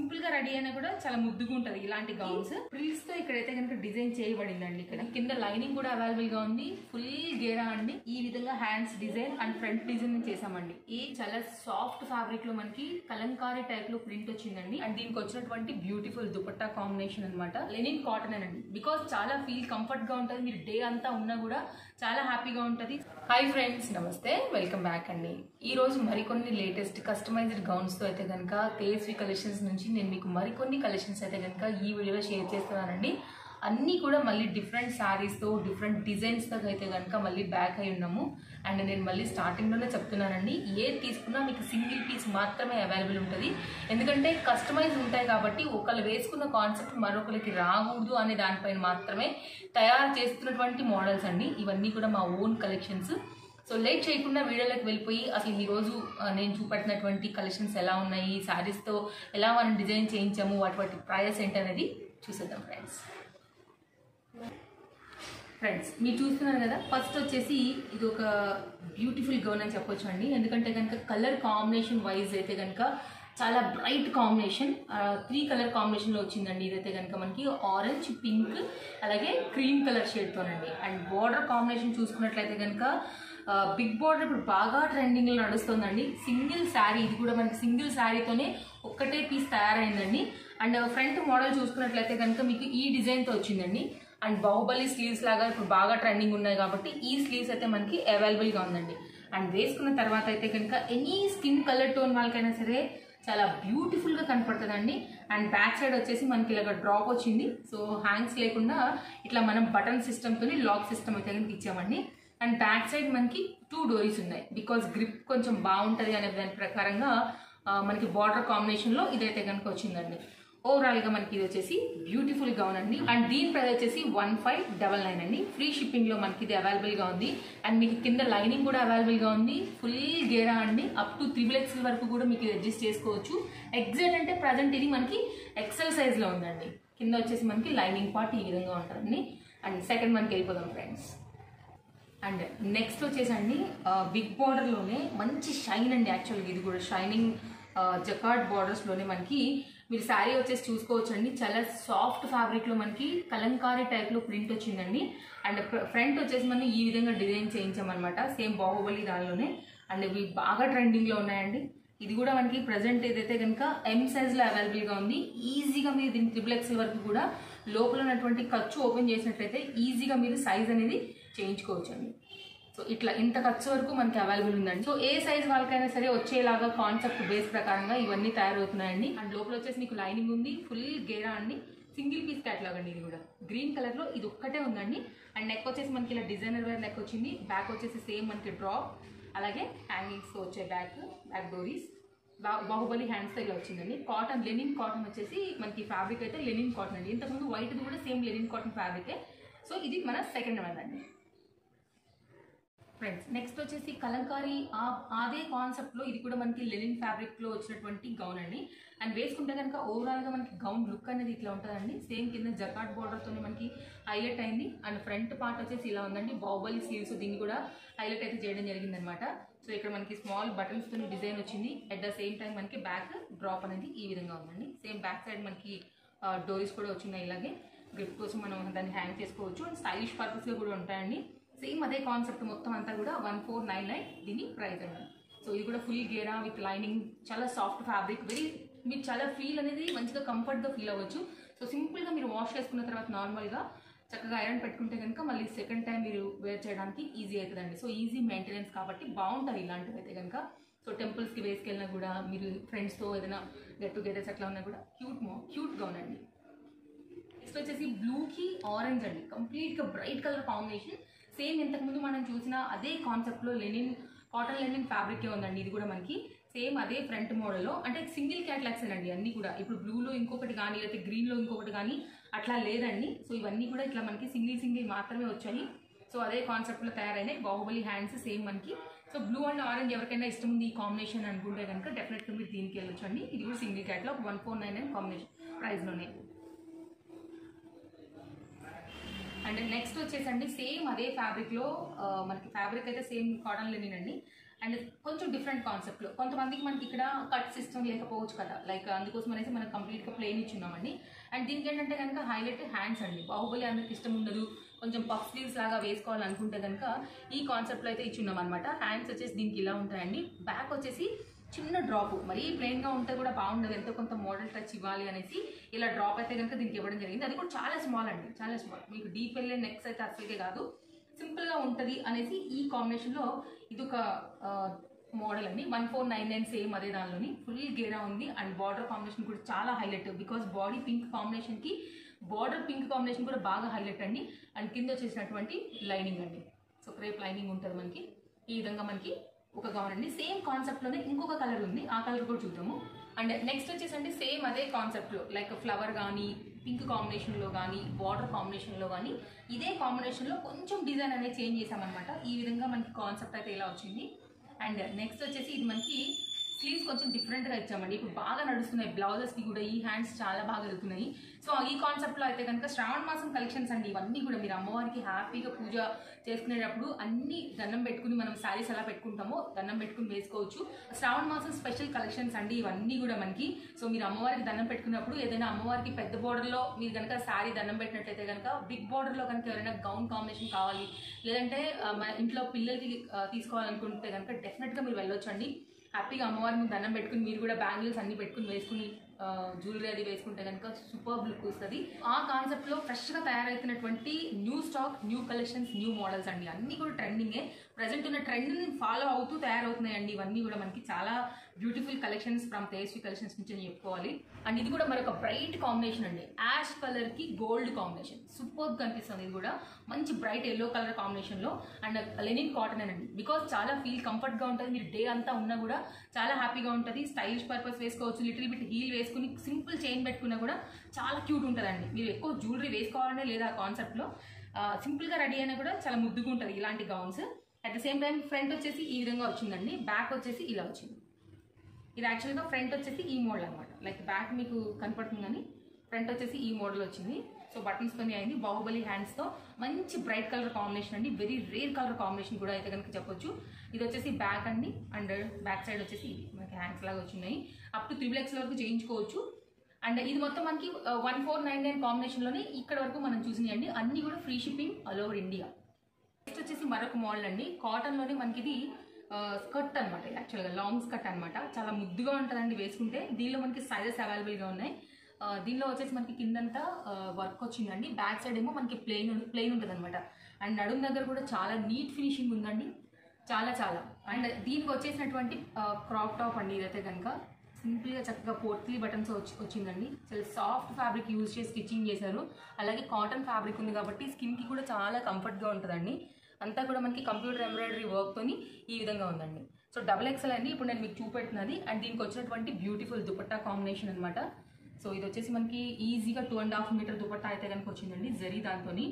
Simple గా ready అయినా కూడా చాలా ముద్దుగా ఉంటది ఇలాంటి గౌన్స్. ఫ్రిల్స్ తో ఇక్కడైతే కనుక డిజైన్ చేయబడిందండి. ఇక్కడ కింద లైనింగ్ కూడా అవైలబుల్ గా ఉంది. ఫుల్ గేరా అండి. ఈ విధంగా hands design and front design చేసామండి. ఈ చాలా సాఫ్ట్ ఫ్యాబ్రిక్ లో మనకి కలంకారీ టైప్ లో ప్రింట్ వచ్చిందండి. అండ్ దీనికి వచ్చినటువంటి బ్యూటిఫుల్ దుపట్టా కాంబినేషన్ అనమాట. లెనిన్ కాటన్ అండి. బికాస్ చాలా ఫీల్ కంఫర్ట్ గా ఉంటది. మీరు డే అంతా ఉన్నా కూడా చాలా హ్యాపీగా ఉంటది. హాయ్ ఫ్రెండ్స్, నమస్తే, వెల్కమ్ బ్యాక్ అండి. ఈ రోజు మరికొన్ని లేటెస్ట్ కస్టమైజ్డ్ గౌన్స్ తో అయితే కనుక తేజస్వి కలెక్షన్స్ నుంచి నేను మీకు మరికొన్ని కలెక్షన్స్ అయితే కనుక ఈ వీడియోలో షేర్ చేస్తున్నానండి. అన్నీ కూడా మళ్ళీ డిఫరెంట్ శారీస్తో డిఫరెంట్ డిజైన్స్తో అయితే కనుక మళ్ళీ బ్యాక్ అయి ఉన్నాము. అండ్ నేను మళ్ళీ స్టార్టింగ్లోనే చెప్తున్నానండి, ఏది తీసుకున్నా మీకు సింగిల్ పీస్ మాత్రమే అవైలబుల్ ఉంటుంది. ఎందుకంటే కస్టమైజ్ ఉంటాయి కాబట్టి ఒకళ్ళు వేసుకున్న కాన్సెప్ట్ మరొకరికి రాకూడదు అనే దానిపైన మాత్రమే తయారు చేస్తున్నటువంటి మోడల్స్ అండి. ఇవన్నీ కూడా మా ఓన్ కలెక్షన్స్. సో లేట్ చేయకుండా వీడియోలోకి వెళ్ళిపోయి అసలు ఈరోజు నేను చూపెట్టినటువంటి కలెక్షన్స్ ఎలా ఉన్నాయి, శారీస్తో ఎలా మనం డిజైన్ చేయించాము, వాటి ప్రైస్ ఏంటి అనేది చూసేద్దాం ఫ్రెండ్స్. మీరు చూస్తున్నారు కదా, ఫస్ట్ వచ్చేసి ఇది ఒక బ్యూటిఫుల్ గౌన్ అని చెప్పొచ్చు అండి. ఎందుకంటే కనుక కలర్ కాంబినేషన్ వైజ్ అయితే కనుక చాలా బ్రైట్ కాంబినేషన్, 3 కలర్ కాంబినేషన్లో వచ్చిందండి. ఇదైతే కనుక మనకి ఆరెంజ్, పింక్, అలాగే క్రీమ్ కలర్ షేడ్తోనండి. అండ్ బార్డర్ కాంబినేషన్ చూసుకున్నట్లయితే కనుక బిగ్ బార్డర్ ఇప్పుడు బాగా ట్రెండింగ్లో నడుస్తుందండి. సింగిల్ శారీ, ఇది కూడా మనకి సింగిల్ శారీతోనే ఒక్కటే పీస్ తయారైందండి. అండ్ ఫ్రంట్ మోడల్ చూసుకున్నట్లయితే కనుక మీకు ఈ డిజైన్తో వచ్చిందండి. అండ్ బాహుబలి స్లీవ్స్ లాగా ఇప్పుడు బాగా ట్రెండింగ్ ఉన్నాయి కాబట్టి ఈ స్లీవ్స్ అయితే మనకి అవైలబుల్గా ఉందండి. అండ్ వేసుకున్న తర్వాత అయితే కనుక ఎనీ స్కిన్ కలర్ టోన్ వాళ్ళకైనా సరే చాలా బ్యూటిఫుల్గా కనపడుతుందండి. అండ్ బ్యాక్ సైడ్ వచ్చేసి మనకి ఇలాగ డ్రాప్ వచ్చింది. సో హ్యాండ్స్ లేకుండా ఇట్లా మనం బటన్ సిస్టమ్తో లాక్ సిస్టమ్ అయితే కనుక ఇచ్చామండి. అండ్ బ్యాక్ సైడ్ మనకి 2 డోరీస్ ఉన్నాయి. బికాస్ గ్రిప్ కొంచెం బాగుంటుంది అనే దాని ప్రకారంగా మనకి బార్డర్ కాంబినేషన్లో ఇదైతే కనుక వచ్చిందండి. ఓవరాల్గా మనకి ఇది వచ్చేసి బ్యూటిఫుల్ గౌన్ అండి. అండ్ దీని ప్రైస్ వచ్చేసి 1599 అండి. ఫ్రీ షిప్పింగ్లో మనకి ఇది అవైలబుల్గా ఉంది. అండ్ మీకు కింద లైనింగ్ కూడా అవైలబుల్గా ఉంది. ఫుల్ గేరా అండి. అప్ టు 3XL వరకు కూడా మీకు అడ్జస్ట్ చేసుకోవచ్చు. ఎగ్జాక్ట్ అంటే ప్రజెంట్ ఇది మనకి ఎక్సెల్ సైజ్లో ఉందండి. కింద వచ్చేసి మనకి లైనింగ్ పార్ట్ ఈ విధంగా ఉంటుందండి. అండ్ సెకండ్ మనకి వెళ్ళిపోదాం ఫ్రెండ్స్. అండ్ నెక్స్ట్ వచ్చేసండి బిగ్ బార్డర్లోనే మంచి షైన్ అండి. యాక్చువల్గా ఇది కూడా షైనింగ్ జకార్డ్ బార్డర్స్లోనే మనకి మీరు శారీ వచ్చేసి చూసుకోవచ్చు అండి. చాలా సాఫ్ట్ ఫ్యాబ్రిక్లో మనకి కలంకారీ టైప్లో ప్రింట్ వచ్చిందండి. అండ్ ఫ్రంట్ వచ్చేసి మనం ఈ విధంగా డిజైన్ చేయించామన్నమాట. సేమ్ బాహుబలి దానిలోనే. అండ్ ఇవి బాగా ట్రెండింగ్లో ఉన్నాయండి. ఇది కూడా మనకి ప్రజెంట్ ఏదైతే కనుక M సైజ్లో అవైలబుల్గా ఉంది. ఈజీగా మీరు దీన్ని 3XL వరకు కూడా లోపల ఉన్నటువంటి ఖర్చు ఓపెన్ చేసినట్లయితే ఈజీగా మీరు సైజ్ అనేది చేయించుకోవచ్చు అండి. సో ఇట్లా ఇంత ఖర్చు వరకు మనకి అవైలబుల్ ఉందండి. సో ఏ సైజ్ వాళ్ళకైనా సరే వచ్చేలాగా కాన్సెప్ట్ బేస్ ప్రకారంగా ఇవన్నీ తయారవుతున్నాయండి. అండ్ లోపల వచ్చేసి మీకు లైనింగ్ ఉంది. ఫుల్ గేరా అండి. సింగిల్ పీస్ క్యాట్లాగ్ అండి. ఇది కూడా గ్రీన్ కలర్లో ఇది ఒక్కటే ఉందండి. అండ్ నెక్ వచ్చేసి మనకి ఇలా డిజైనర్ వేర్ నెక్ వచ్చింది. బ్యాక్ వచ్చేసి సేమ్ మనకి డ్రాప్, అలాగే హ్యాంగింగ్స్తో వచ్చే బ్యాక్ డోరీస్, బాహుబలి హ్యాండ్స్తో ఇలా వచ్చిందండి. కాటన్, లెనిన్ కాటన్ వచ్చేసి మనకి ఫ్యాబ్రిక్ అయితే లెనిన్ కాటన్ అండి. ఇంతకుముందు వైట్ది కూడా సేమ్ లెనిన్ కాటన్ ఫ్యాబ్రికే. సో ఇది మన సెకండ్ వన్ అండి ఫ్రెండ్స్. నెక్స్ట్ వచ్చేసి కలంకారీ అదే కాన్సెప్ట్లో ఇది కూడా మనకి లెనిన్ ఫ్యాబ్రిక్లో వచ్చినటువంటి గౌన్ అండి. అండ్ వేసుకుంటే కనుక ఓవరాల్గా మనకి గౌన్ లుక్ అనేది ఇట్లా ఉంటుందండి. సేమ్ కింద జకార్డ్ బార్డర్తోనే మనకి హైలైట్ అయింది. అండ్ ఫ్రంట్ పార్ట్ వచ్చేసి ఇలా ఉందండి. బాహుబలి స్లీవ్స్ దీన్ని కూడా హైలైట్ అయితే చేయడం జరిగిందనమాట. సో ఇక్కడ మనకి స్మాల్ బటన్స్తో డిజైన్ వచ్చింది. అట్ ద సేమ్ టైం మనకి బ్యాక్ డ్రాప్ అనేది ఈ విధంగా ఉందండి. సేమ్ బ్యాక్ సైడ్ మనకి డోరీస్ కూడా వచ్చినాయి. ఇలాగే గ్రిప్ కోసం మనం దాన్ని హ్యాంగ్ చేసుకోవచ్చు. అండ్ స్టైలిష్ పర్పస్గా కూడా ఉంటాయండి. సేమ్ అదే కాన్సెప్ట్ మొత్తం అంతా కూడా 1499 దీని ప్రైస్ అండి. సో ఇది కూడా ఫుల్ గేరా విత్ లైనింగ్, చాలా సాఫ్ట్ ఫ్యాబ్రిక్, మీరు చాలా ఫీల్ అనేది మంచిగా కంఫర్ట్గా ఫీల్ అవ్వచ్చు. సో సింపుల్గా మీరు వాష్ చేసుకున్న తర్వాత నార్మల్గా చక్కగా ఐరన్ పెట్టుకుంటే కనుక మళ్ళీ సెకండ్ టైం మీరు వేర్ చేయడానికి ఈజీ అవుతుందండి. సో ఈజీ మెయింటెనెన్స్ కాబట్టి బాగుంటుంది ఇలాంటివి అయితే కనుక. సో టెంపుల్స్కి వేసుకెళ్ళినా కూడా మీరు ఫ్రెండ్స్తో ఏదైనా గెట్ టుగెదర్స్ అట్లా ఉన్నా కూడా క్యూట్గా ఉందండి. నెక్స్ట్ వచ్చేసి బ్లూకి ఆరెంజ్ అండి. కంప్లీట్గా బ్రైట్ కలర్ కాంబినేషన్. సేమ్ ఇంతకుముందు మనం చూసిన అదే కాన్సెప్ట్లో లెనిన్, కాటన్ లెనిన్ ఫ్యాబ్రికే ఉందండి. ఇది కూడా మనకి సేమ్ అదే ఫ్రంట్ మోడల్లో, అంటే సింగిల్ క్యాట్లాగ్స్ అండి అన్నీ కూడా. ఇప్పుడు బ్లూలో ఇంకొకటి కానీ లేకపోతే గ్రీన్లో ఇంకొకటి కానీ అట్లా లేదండి. సో ఇవన్నీ కూడా ఇట్లా మనకి సింగిల్ మాత్రమే వచ్చాయి. సో అదే కాన్సెప్ట్లో తయారైనాయి. బాహుబలి హ్యాండ్స్ సేమ్ మనకి. సో బ్లూ అండ్ ఆరెంజ్ ఎవరికైనా ఇష్టం ఉంది ఈ కాంబినేషన్ అనుకుంటే కనుక డెఫినెట్గా మీరు దీనికి వెళ్ళొచ్చు అండి. ఇది కూడా సింగిల్ క్యాట్లాగ్ 1499 కాంబినేషన్ ప్రైస్లోనే. అండ్ నెక్స్ట్ వచ్చేసండి సేమ్ అదే ఫ్యాబ్రిక్లో మనకి ఫ్యాబ్రిక్ అయితే సేమ్ కాటన్ లెనిన్ అండి. అండ్ కొంచెం డిఫరెంట్ కాన్సెప్ట్లో కొంతమందికి మనకి ఇక్కడ కట్ సిస్టమ్ లేకపోవచ్చు కదా, లైక్ అందుకోసం అనేసి మనం కంప్లీట్గా ప్లెయిన్ ఇచ్చున్నామండి. అండ్ దీనికి ఏంటంటే కనుక హైలైట్ హ్యాండ్స్ అండి. బాహుబలి అందరికి ఇష్టం ఉండదు, కొంచెం పఫ్ స్లీవ్స్ లాగా వేసుకోవాలనుకుంటే కనుక ఈ కాన్సెప్ట్లో అయితే ఇచ్చున్నాం అనమాట. హ్యాండ్స్ వచ్చేసి దీనికి ఇలా ఉంటాయండి. బ్యాక్ వచ్చేసి చిన్న డ్రాప్, మరీ ప్లెయిన్గా ఉంటే కూడా బాగుండదు, ఎంతో కొంత మోడల్ టచ్ ఇవ్వాలి అనేసి ఇలా డ్రాప్ అయితే కనుక దీనికి ఇవ్వడం జరిగింది. అది కూడా చాలా స్మాల్ అండి, చాలా స్మాల్. మీకు డీప్ వెళ్ళే నెక్స్ అయితే అసలుకే కాదు, సింపుల్గా ఉంటుంది అనేసి ఈ కాంబినేషన్లో ఇది ఒక మోడల్ అండి. 1499 సేమ్ అదే దానిలోని ఫుల్ గేరా ఉంది. అండ్ బార్డర్ కాంబినేషన్ కూడా చాలా హైలైట్, బికాస్ బాడీ పింక్ కాంబినేషన్కి బార్డర్ పింక్ కాంబినేషన్ కూడా బాగా హైలైట్ అండి. అండ్ కింద వచ్చేసినటువంటి లైనింగ్ అండి, సో క్రేప్ లైనింగ్ ఉంటుంది మనకి. ఈ విధంగా మనకి ఒక గౌన్ అండి. సేమ్ కాన్సెప్ట్లోనే ఇంకొక కలర్ ఉంది, ఆ కలర్ కూడా చూద్దాము. అండ్ నెక్స్ట్ వచ్చేసండి సేమ్ అదే కాన్సెప్ట్లో లైక్ ఫ్లవర్ కానీ పింక్ కాంబినేషన్లో కానీ బార్డర్ కాంబినేషన్లో కానీ ఇదే కాంబినేషన్లో కొంచెం డిజైన్ అనేది చేంజ్ చేసామన్నమాట. ఈ విధంగా మనకి కాన్సెప్ట్ అయితే ఇలా వచ్చింది. అండ్ నెక్స్ట్ వచ్చేసి ఇది మనకి స్లీవ్స్ కొంచెం డిఫరెంట్గా ఇచ్చామండి. ఇప్పుడు బాగా నడుస్తున్నాయి బ్లౌజెస్కి కూడా ఈ హ్యాండ్స్ చాలా బాగా వెళ్తున్నాయి. సో ఈ కాన్సెప్ట్లో అయితే కనుక శ్రావణ మాసం కలెక్షన్స్ అండి ఇవన్నీ కూడా. మీరు అమ్మవారికి హ్యాపీగా పూజ చేసుకునేటప్పుడు అన్ని దండం పెట్టుకుని మనం శారీస్ ఎలా పెట్టుకుంటామో దండం పెట్టుకుని వేసుకోవచ్చు. శ్రావణ మాసం స్పెషల్ కలెక్షన్స్ అండి ఇవన్నీ కూడా మనకి. సో మీరు అమ్మవారికి దండం పెట్టుకున్నప్పుడు ఏదైనా అమ్మవారికి పెద్ద బోర్డర్లో మీరు కనుక శారీ దండం పెట్టినట్టయితే కనుక బిగ్ బోర్డర్లో కనుక ఎవరైనా గౌన్ కాంబినేషన్ కావాలి, లేదంటే మన ఇంట్లో పిల్లలకి తీసుకోవాలనుకుంటే కనుక డెఫినెట్గా మీరు వెళ్ళొచ్చు అండి. హ్యాపీగా అమ్మవారిని దండం పెట్టుకుని మీరు కూడా బ్యాంగిల్స్ అన్ని పెట్టుకుని వేసుకుని జ్యువెలరీ అది వేసుకుంటే కనుక సూపర్ లుక్ వస్తుంది. ఆ కాన్సెప్ట్లో ఫ్రెష్గా తయారవుతున్నటువంటి new stock, new collections, new models అండి. అన్నీ కూడా ట్రెండింగే, ప్రజెంట్ ఉన్న ట్రెండ్ని ఫాలో అవుతూ తయారవుతున్నాయండి ఇవన్నీ కూడా మనకి. చాలా beautiful collections from Tejaswi collections నుంచి అని చెప్పుకోవాలి. అండ్ ఇది కూడా మరొక బ్రైట్ కాంబినేషన్ అండి, యాష్ కలర్కి గోల్డ్ కాంబినేషన్ సూపర్ కనిపిస్తుంది. ఇది కూడా మంచి బ్రైట్ ఎల్లో కలర్ కాంబినేషన్లో. అండ్ లెనిన్ కాటన్ అండి, బికాస్ చాలా ఫీల్ కంఫర్ట్గా ఉంటుంది. మీరు డే అంతా ఉన్నా కూడా చాలా హ్యాపీగా ఉంటుంది. స్టైలిష్ పర్పస్ వేసుకోవచ్చు, లిటిల్ బిట్ హీల్ వేసుకుని సింపుల్ చైన్ పెట్టుకున్నా కూడా చాలా క్యూట్ ఉంటుందండి. మీరు ఎక్కువ జ్యువెలరీ వేసుకోవాలనే లేదా ఆ కాన్సెప్ట్లో సింపుల్గా రెడీ అయినా కూడా చాలా ముద్దుగా ఉంటుంది ఇలాంటి gowns. At the same time front వచ్చేసి ఈ విధంగా వచ్చిందండి, బ్యాక్ వచ్చేసి ఇలా వచ్చింది. ఇది యాక్చువల్గా ఫ్రంట్ వచ్చేసి ఈ మోడల్ అనమాట, లైక్ బ్యాక్ మీకు కనపడుతుంది కానీ ఫ్రంట్ వచ్చేసి ఈ మోడల్ వచ్చింది. సో బటన్స్ పని అయింది, బాహుబలి హ్యాండ్స్తో మంచి బ్రైట్ కలర్ కాంబినేషన్ అండి, వెరీ రేర్ కలర్ కాంబినేషన్ కూడా అయితే కనుక చెప్పొచ్చు. ఇది వచ్చేసి బ్యాక్ అండి, అండ్ బ్యాక్ సైడ్ వచ్చేసి మనకి హ్యాండ్స్ లాగా వచ్చినాయి. అప్ టు 3X వరకు చేయించుకోవచ్చు. అండ్ ఇది మొత్తం మనకి 1499 కాంబినేషన్లోనే ఇక్కడ వరకు మనం చూసినాయండి. అన్నీ కూడా free shipping all over India. Next వచ్చేసి మరొక మోడల్ అండి, కాటన్లోనే మనకి ఇది స్కర్ట్ అనమాట, యాక్చువల్గా లాంగ్ స్కర్ట్ అనమాట. చాలా ముద్దుగా ఉంటుందండి వేసుకుంటే. దీనిలో మనకి సైజెస్ అవైలబుల్గా ఉన్నాయి. దీనిలో వచ్చేసి మనకి కిందంతా వర్క్ వచ్చిందండి, బ్యాక్ సైడ్ ఏమో మనకి ప్లెయిన్ ఉంటుంది అనమాట. అండ్ నడుము దగ్గర కూడా చాలా నీట్ ఫినిషింగ్ ఉందండి, చాలా చాలా. అండ్ దీనికి వచ్చేసినటువంటి క్రాప్ టాప్ అండి ఇదైతే కనుక సింపుల్గా చక్కగా పోర్ట్లీ బటన్స్ వచ్చిందండి. చాలా సాఫ్ట్ ఫ్యాబ్రిక్ యూజ్ చేసి స్టిచ్చింగ్ చేశారు. అలాగే కాటన్ ఫ్యాబ్రిక్ ఉంది కాబట్టి స్కిన్కి కూడా చాలా కంఫర్ట్గా ఉంటుందండి. అంతా కూడా మనకి కంప్యూటర్ ఎంబ్రాయిడరీ వర్క్తోని ఈ విధంగా ఉందండి. సో XXL అండి ఇప్పుడు నేను మీకు చూపెడుతున్నది. అండ్ దీనికి వచ్చినటువంటి బ్యూటిఫుల్ దుపట్టా కాంబినేషన్ అనమాట. సో ఇది వచ్చేసి మనకి ఈజీగా 2.5 మీటర్ దుపట్టా అయితే కనుక వచ్చిందండి జరీ దాంతోని.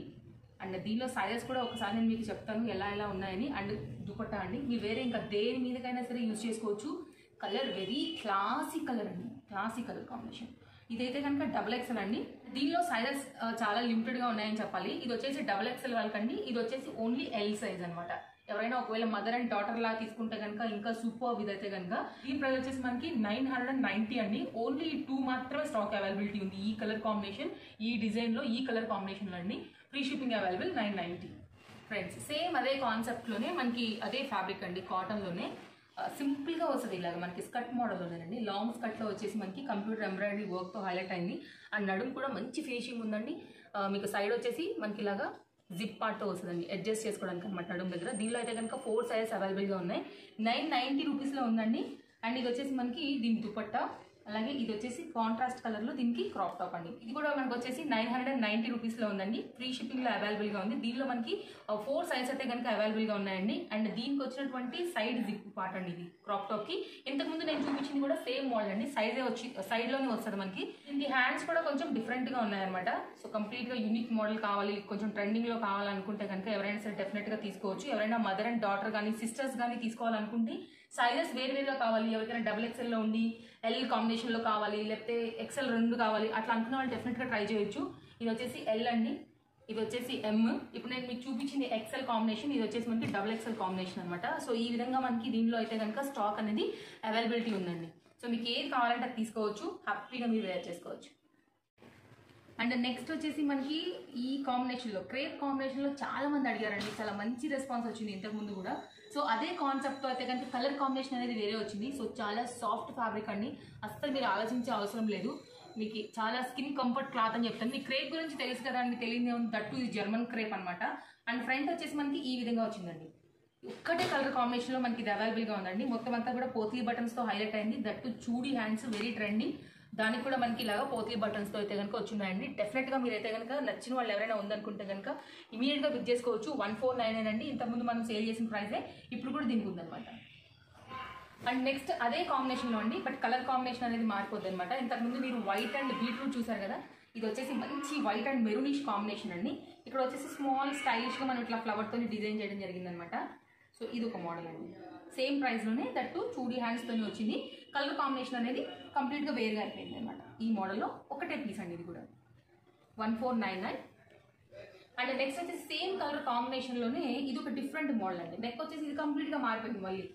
అండ్ దీనిలో సైజెస్ కూడా ఒకసారి నేను మీకు చెప్తాను ఎలా ఎలా ఉన్నాయని. అండ్ దుపట్టా అండి మీరు వేరే ఇంకా దేని మీదకైనా సరే యూజ్ చేసుకోవచ్చు. కలర్ వెరీ క్లాసిక్ కలర్ అండి, క్లాసిక్ కలర్ కాంబినేషన్. ఇదైతే కనుక XXL అండి. దీనిలో సైజెస్ చాలా లిమిటెడ్గా ఉన్నాయని చెప్పాలి. ఇది వచ్చేసి XXL వాళ్ళకండి, ఇది వచ్చేసి ఓన్లీ L సైజ్ అనమాట. ఎవరైనా ఒకవేళ మదర్ అండ్ డాటర్ లా తీసుకుంటే కనుక ఇంకా సూపర్. ఇదైతే కనుక ఈ ప్రైస్ వచ్చేసి మనకి 990 అండి. ఓన్లీ 2 మాత్రమే స్టాక్ అవైలబిలిటీ ఉంది ఈ కలర్ కాంబినేషన్, ఈ డిజైన్లో, ఈ కలర్ కాంబినేషన్లో అండి. Free shipping available 990 friends. Same అదే కాన్సెప్ట్లోనే మనకి అదే ఫ్యాబ్రిక్ అండి, కాటన్లోనే సింపుల్గా వస్తుంది. ఇలాగ మనకి స్కర్ట్ మోడల్లోనేనండి, లాంగ్ స్కర్ట్లో వచ్చేసి మనకి కంప్యూటర్ ఎంబ్రాయిడరీ వర్క్తో హైలైట్ అయింది. అండ్ నడుము కూడా మంచి ఫినిషింగ్ ఉందండి. మీకు సైడ్ వచ్చేసి మనకి ఇలాగా జిప్ పార్ట్తో వస్తుందండి, అడ్జస్ట్ చేసుకోవడానికి అనమాట నడుము దగ్గర. దీనిలో అయితే కనుక 4 సైజెస్ అవైలబుల్గా ఉన్నాయి. 990 రూపీస్లో ఉందండి. అండ్ ఇది వచ్చేసి మనకి దీని దుపట్టా, అలాగే ఇది వచ్చేసి కాంట్రాస్ట్ కలర్లో దీనికి క్రాప్ టాప్ అండి. ఇది కూడా మనకు వచ్చేసి 990 రూపీస్లో ఉందండి. ఫ్రీ షిప్పింగ్లో అవైలబుల్గా ఉంది. దీనిలో మనకి 4 సైజ్ అయితే కనుక అవైలబుల్గా ఉన్నాయండి. అండ్ దీనికి వచ్చినటువంటి సైడ్ జిప్ పార్ట్ అండి ఇది క్రాప్ టాప్కి. ఇంతకుముందు నేను చూపించింది కూడా సేమ్ మోడల్ అండి, సైజే వచ్చి సైడ్లోనే వస్తుంది మనకి. దీనికి హ్యాండ్స్ కూడా కొంచెం డిఫరెంట్గా ఉన్నాయన్నమాట. సో కంప్లీట్గా యూనిక్ మోడల్ కావాలి, కొంచెం ట్రెండింగ్లో కావాలనుకుంటే కనుక ఎవరైనా సరే డెఫినెట్గా తీసుకోవచ్చు. ఎవరైనా మదర్ అండ్ డాటర్ కానీ సిస్టర్స్ కానీ తీసుకోవాలనుకుంటే సైజెస్ వేరువేరుగా కావాలి, ఎవరికైనా XXLలో ఉండి L కాంబినేషన్లో కావాలి, లేకపోతే XL 2 కావాలి అట్లా అనుకున్న వాళ్ళు డెఫినెట్గా ట్రై చేయొచ్చు. ఇది వచ్చేసి L అండి. ఇది వచ్చేసి ఎమ్. ఇప్పుడు నేను మీకు చూపించింది ఎక్సెల్ కాంబినేషన్, ఇది వచ్చేసి మనకి డబుల్ ఎక్సెల్ కాంబినేషన్ అనమాట. సో ఈ విధంగా మనకి దీనిలో అయితే కనుక స్టాక్ అనేది అవైలబిలిటీ ఉందండి. సో మీకు ఏది కావాలంటే అది తీసుకోవచ్చు, హ్యాపీగా మీరు వేర్ చేసుకోవచ్చు. అండ్ నెక్స్ట్ వచ్చేసి మనకి ఈ కాంబినేషన్లో క్రేప్ కాంబినేషన్లో చాలా మంది అడిగారండి, చాలా మంచి రెస్పాన్స్ వచ్చింది ఇంతకుముందు కూడా. సో అదే కాన్సెప్ట్తో అయితే కనుక కలర్ కాంబినేషన్ అనేది వేరే వచ్చింది. సో చాలా సాఫ్ట్ ఫ్యాబ్రిక్ అండి, అస్సలు మీరు ఆలోచించే అవసరం లేదు. మీకు చాలా స్కిన్ కంఫర్ట్ క్లాత్ అని చెప్తాను. మీకు క్రేప్ గురించి తెలుసు కదా అండి, తెలియదే ఉంది. దట్టు ఇది జర్మన్ క్రేప్ అనమాట. అండ్ ఫ్రంట్ వచ్చేసి మనకి ఈ విధంగా వచ్చిందండి. ఒక్కటే కలర్ కాంబినేషన్లో మనకి ఇది అవైలబుల్గా ఉందండి. మొత్తం అంతా కూడా పోత్లీ బటన్స్తో హైలైట్ అయింది. That chudi hands very trending. దానికి కూడా మనకి ఇలాగా పోత్లీ బటన్స్తో అయితే కనుక వచ్చిన్నాయండి. డెఫినెట్గా మీరు అయితే కనుక నచ్చిన వాళ్ళు ఎవరైనా ఉందనుకుంటే కనుక ఇమీడియట్గా బుక్ చేసుకోవచ్చు. 1499 అండి. ఇంతకుముందు మనం సేల్ చేసిన ప్రైసే ఇప్పుడు కూడా దీనికి ఉందన్నమాట. అండ్ నెక్స్ట్ అదే కాంబినేషన్లో అండి, బట్ కలర్ కాంబినేషన్ అనేది మారిపోద్ది అనమాట. ఇంతకుముందు మీరు వైట్ అండ్ బీట్రూట్ చూసారు కదా, ఇది వచ్చేసి మంచి వైట్ అండ్ మెరూనిష్ కాంబినేషన్ అండి. ఇక్కడ వచ్చేసి స్మాల్ స్టైలిష్గా మనం ఇట్లా ఫ్లవర్తో డిజైన్ చేయడం జరిగిందనమాట. సో ఇది ఒక మోడల్ అండి, సేమ్ ప్రైస్లోనే దట్టు చూడీ హ్యాండ్స్తో వచ్చింది. కలర్ కాంబినేషన్ అనేది కంప్లీట్గా వేరుగా అయిపోయింది అనమాట. ఈ మోడల్లో ఒకటే పీస్ అండి, ఇది కూడా 1499. అండ్ నెక్స్ట్ వచ్చేసి సేమ్ కలర్ కాంబినేషన్లోనే ఇది ఒక డిఫరెంట్ మోడల్ అండి. నెక్ వచ్చేసి ఇది కంప్లీట్గా మారిపోయింది మళ్ళీ.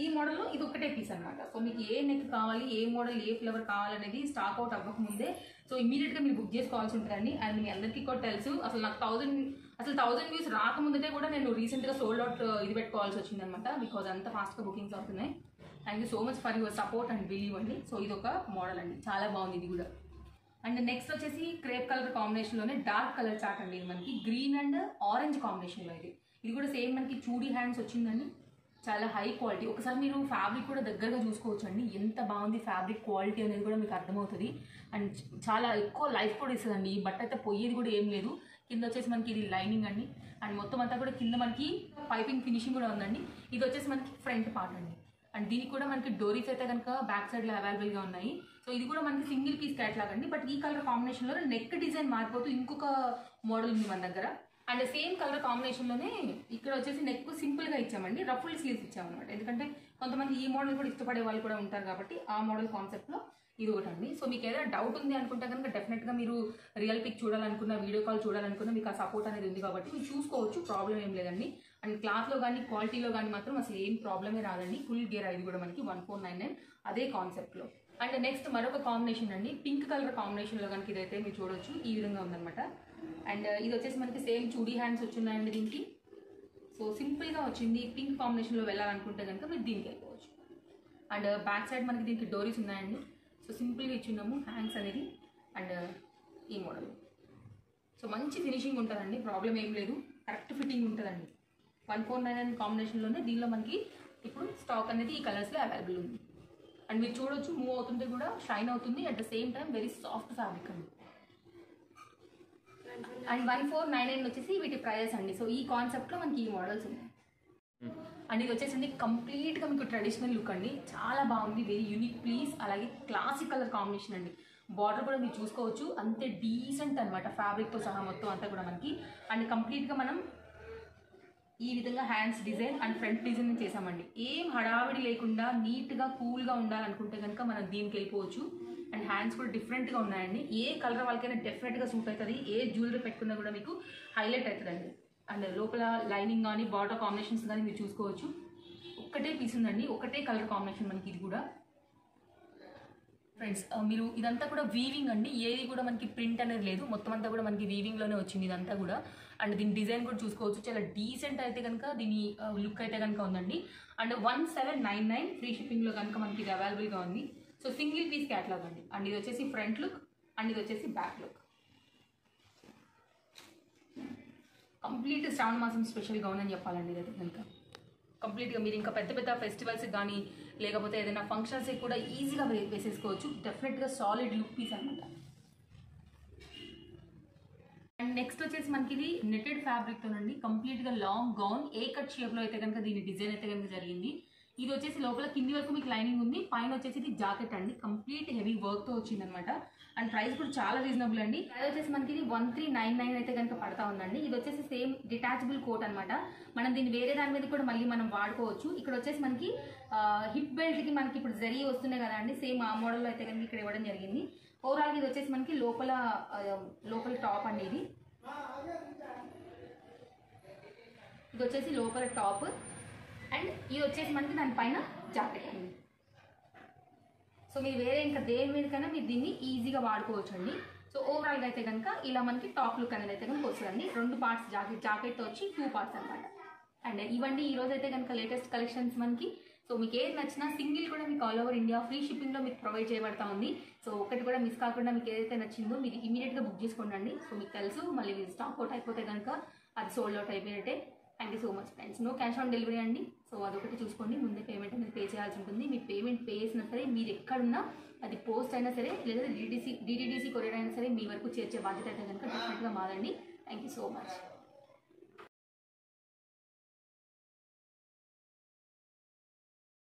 ఈ మోడల్లో ఇది ఒకటే పీస్ అనమాట. సో మీకు ఏ నెక్ కావాలి, ఏ మోడల్, ఏ ఫ్లేవర్ కావాలనేది స్టాక్ అవుట్ అవ్వకముందే సో ఇమీడియట్గా మీరు బుక్ చేసుకోవాల్సి ఉంటుందండి. అండ్ మీ అందరికీ కూడా తెలుసు, అసలు నాకు 1000 వ్యూస్ రాకముందే కూడా నేను రీసెంట్గా సోల్డ్ అవుట్ ఇది పెట్టుకోవాల్సి వచ్చిందనమాట. బికాజ్ అంత ఫాస్ట్గా బుకింగ్స్ అవుతున్నాయి. Thank you so much for your support and believe అండి. సో ఇది ఒక మోడల్ అండి, చాలా బాగుంది ఇది కూడా. అండ్ నెక్స్ట్ వచ్చేసి క్రేప్ కలర్ కాంబినేషన్లోనే డార్క్ కలర్ చార్ట్ అండి. ఇది మనకి గ్రీన్ అండ్ ఆరెంజ్ కాంబినేషన్లో ఇది కూడా సేమ్ మనకి చూడీ హ్యాండ్స్ వచ్చిందండి. చాలా హై క్వాలిటీ. ఒకసారి మీరు ఫ్యాబ్రిక్ కూడా దగ్గరగా చూసుకోవచ్చు అండి, ఎంత బాగుంది ఫ్యాబ్రిక్ క్వాలిటీ అనేది కూడా మీకు అర్థమవుతుంది. అండ్ చాలా ఎక్కువ లైఫ్ కూడా ఇస్తుందండి. ఈ బట్ట అయితే పోయేది కూడా ఏం లేదు. కింద వచ్చేసి మనకి ఇది లైనింగ్ అండి. అండ్ మొత్తం అంతా కూడా కింద మనకి పైపింగ్ ఫినిషింగ్ కూడా ఉందండి. ఇది వచ్చేసి మనకి ఫ్రంట్ పార్ట్ అండి. అండ్ దీనికి కూడా మనకి డోరీస్ అయితే కనుక బ్యాక్ సైడ్లో అవైలబుల్గా ఉన్నాయి. సో ఇది కూడా మనకి సింగిల్ పీస్ క్యాట్లాగ్ అండి. బట్ ఈ కలర్ కాంబినేషన్లో నెక్ డిజైన్ మారిపోతూ ఇంకొక మోడల్ ఉంది మన దగ్గర. అండ్ సేమ్ కలర్ కాంబినేషన్లోనే ఇక్కడ వచ్చేసి నెక్ సింపుల్గా ఇచ్చామండి, రఫుల్ స్లీవ్స్ ఇచ్చామన్నమాట. ఎందుకంటే కొంతమంది ఈ మోడల్ కూడా ఇష్టపడే వాళ్ళు కూడా ఉంటారు కాబట్టి ఆ మోడల్ కాన్సెప్ట్లో ఇది ఒకటి అండి. సో మీకు ఏదైనా డౌట్ ఉంది అనుకుంటే కనుక డెఫినెట్గా మీరు రియల్ పిక్ చూడాలనుకున్న, వీడియో కాల్ చూడాలనుకున్న మీకు ఆ సపోర్ట్ అనేది ఉంది కాబట్టి మీరు చూసుకోవచ్చు, ప్రాబ్లం ఏం లేదండి. అండ్ క్లాత్లో కానీ క్వాలిటీలో కానీ మాత్రం అసలు ఏం ప్రాబ్లమే రాదండి. ఫుల్ గేర్ ఇది కూడా మనకి 1499 అదే కాన్సెప్ట్లో. అండ్ నెక్స్ట్ మరొక కాంబినేషన్ అండి, పింక్ కలర్ కాంబినేషన్లో కనుక ఇదైతే మీరు చూడవచ్చు, ఈ విధంగా ఉందన్నమాట. అండ్ ఇది వచ్చేసి మనకి సేమ్ చూడీ హ్యాండ్స్ వచ్చిందండి దీనికి. సో సింపుల్గా వచ్చింది. పింక్ కాంబినేషన్లో వెళ్ళాలనుకుంటే కనుక మీరు దీనికి వెళ్ళిపోవచ్చు. అండ్ బ్యాక్ సైడ్ మనకి దీనికి డోరీస్ ఉన్నాయండి. సో సింపుల్గా ఇచ్చున్నాము హ్యాండ్స్ అనేది. అండ్ ఈ మోడల్ సో మంచి ఫినిషింగ్ ఉంటుందండి, ప్రాబ్లం ఏం లేదు, కరెక్ట్ ఫిట్టింగ్ ఉంటుందండి. 1499 కాంబినేషన్లోనే దీనిలో మనకి ఇప్పుడు స్టాక్ అనేది ఈ కలర్స్లో అవైలబుల్ ఉంది. అండ్ మీరు చూడొచ్చు, మూవ్ అవుతుంటే కూడా షైన్ అవుతుంది. At the same time very soft fabric అండి. అండ్ 1499 వచ్చేసి వీటి ప్రైజెస్ అండి. సో ఈ కాన్సెప్ట్లో మనకి ఈ మోడల్స్ ఉన్నాయి. అండ్ ఇది వచ్చేసి కంప్లీట్గా మీకు ట్రెడిషనల్ లుక్ అండి, చాలా బాగుంది, వెరీ యూనిక్ పీస్. అలాగే క్లాసిక్ కలర్ కాంబినేషన్ అండి. బార్డర్ కూడా మీరు చూసుకోవచ్చు, అంతే డీసెంట్ అనమాట ఫ్యాబ్రిక్తో సహా మొత్తం అంతా కూడా మనకి. అండ్ కంప్లీట్గా మనం ఈ విధంగా hands design and front design చేసామండి. ఏం హడావిడి లేకుండా నీట్గా కూల్గా ఉండాలనుకుంటే కనుక మనం దీనికి వెళ్ళిపోవచ్చు. అండ్ హ్యాండ్స్ కూడా డిఫరెంట్గా ఉన్నాయండి. ఏ కలర్ వాళ్ళకైనా డెఫినెట్గా సూట్ అవుతుంది. ఏ జ్యువెలరీ పెట్టుకున్నా కూడా మీకు హైలైట్ అవుతుందండి. అండ్ లోపల లైనింగ్ కానీ బార్డర్ కాంబినేషన్స్ కానీ మీరు చూసుకోవచ్చు. ఒక్కటే పీస్ ఉందండి, ఒకటే కలర్ కాంబినేషన్ మనకి ఇది కూడా. ఫ్రెండ్స్ మీరు ఇదంతా కూడా వీవింగ్ అండి, ఏది కూడా మనకి ప్రింట్ అనేది లేదు, మొత్తం అంతా కూడా మనకి వీవింగ్లోనే వచ్చింది ఇదంతా కూడా. అండ్ దీని డిజైన్ కూడా చూసుకోవచ్చు, చాలా డీసెంట్ అయితే కనుక దీని లుక్ అయితే కనుక ఉందండి. అండ్ 1799 ఫ్రీ షిప్పింగ్లో కనుక మనకి ఇది అవైలబుల్గా ఉంది. సో సింగిల్ పీస్ క్యాట్లాగ్ అండి. అండ్ ఇది వచ్చేసి ఫ్రంట్ లుక్ అండ్ ఇది వచ్చేసి బ్యాక్ లుక్. కంప్లీట్ శ్రావణ మాసం స్పెషల్గా ఉందని చెప్పాలండి. ఇది కనుక కంప్లీట్గా మీరు ఇంకా పెద్ద పెద్ద ఫెస్టివల్స్ కానీ లేకపోతే ఏదైనా ఫంక్షన్స్కి కూడా ఈజీగా వేసేసుకోవచ్చు. డెఫినెట్గా సాలిడ్ లుక్ పీస్ అనమాట. అండ్ నెక్స్ట్ వచ్చేసి మనకి ఇది నెటెడ్ ఫ్యాబ్రిక్తోనండి, కంప్లీట్గా లాంగ్ గౌన్ ఏ కట్ షేప్లో అయితే కనుక దీని డిజైన్ అయితే కనుక జరిగింది. ఇది వచ్చేసి లోపల కింది వరకు మీకు లైనింగ్ ఉంది, పైన వచ్చేసి ఇది జాకెట్ అండి, కంప్లీట్ హెవీ వర్క్తో వచ్చింది అనమాట. అండ్ ప్రైస్ కూడా చాలా రీజనబుల్ అండి. ప్రైస్ వచ్చేసి మనకి ఇది 1399 అయితే కనుక పడతా ఉందండి. ఇది వచ్చేసి సేమ్ డిటాచబుల్ కోట్ అనమాట. మనం దీన్ని వేరే దాని మీద కూడా మళ్ళీ మనం వాడుకోవచ్చు. ఇక్కడ వచ్చేసి మనకి హిప్ బెల్ట్కి మనకి ఇప్పుడు జరీ వస్తున్నాయి కదా అండి, సేమ్ ఆ మోడల్లో అయితే కనుక ఇక్కడ ఇవ్వడం జరిగింది. ఓవరాల్గా ఇది వచ్చేసి మనకి లోపల టాప్ అండి ఇది. ఇది వచ్చేసి లోపల టాప్ అండ్ ఇది వచ్చేసి మనకి దానిపైన జాకెట్ అండి. సో మీరు వేరే ఇంకా దేని మీదకైనా మీరు దీన్ని ఈజీగా వాడుకోవచ్చు అండి. సో ఓవరాల్గా అయితే కనుక ఇలా మనకి టాప్ లుక్ అనేది అయితే కనుక వస్తుందండి. 2 పార్ట్స్ జాకెట్తో వచ్చి 2 పార్ట్స్ అనమాట. అండ్ ఇవ్వండి ఈ రోజు అయితే కనుక లేటెస్ట్ కలెక్షన్స్ మనకి. సో మీకు ఏది నచ్చినా సింగిల్ కూడా మీకు ఆల్ ఓవర్ ఇండియా ఫ్రీ షిప్పింగ్లో మీకు ప్రొవైడ్ చేయబడతా ఉంది. సో ఒకటి కూడా మిస్ కాకుండా మీకు ఏదైతే నచ్చిందో మీరు ఇమీడియట్గా బుక్ చేసుకోండి. సో మీకు తెలుసు మళ్ళీ స్టాక్ అవుట్ అయిపోతే కనుక అది సోల్డ్ అవుట్ అయిపోయినట్టే. Thank you so much friends. No cash on delivery అండి. సో అదొకటి చూసుకోండి, ముందే పేమెంట్ అనేది పే చేయాల్సి ఉంటుంది. మీ పేమెంట్ పే చేసినా సరే మీరు ఎక్కడున్నా అది పోస్ట్ అయినా సరే లేదా డిటిడిసి కొరియర్ అయినా సరే మీ వరకు చేర్చే బాధ్యత అయితే కనుక డెఫినెట్గా మాదండి. Thank you so much.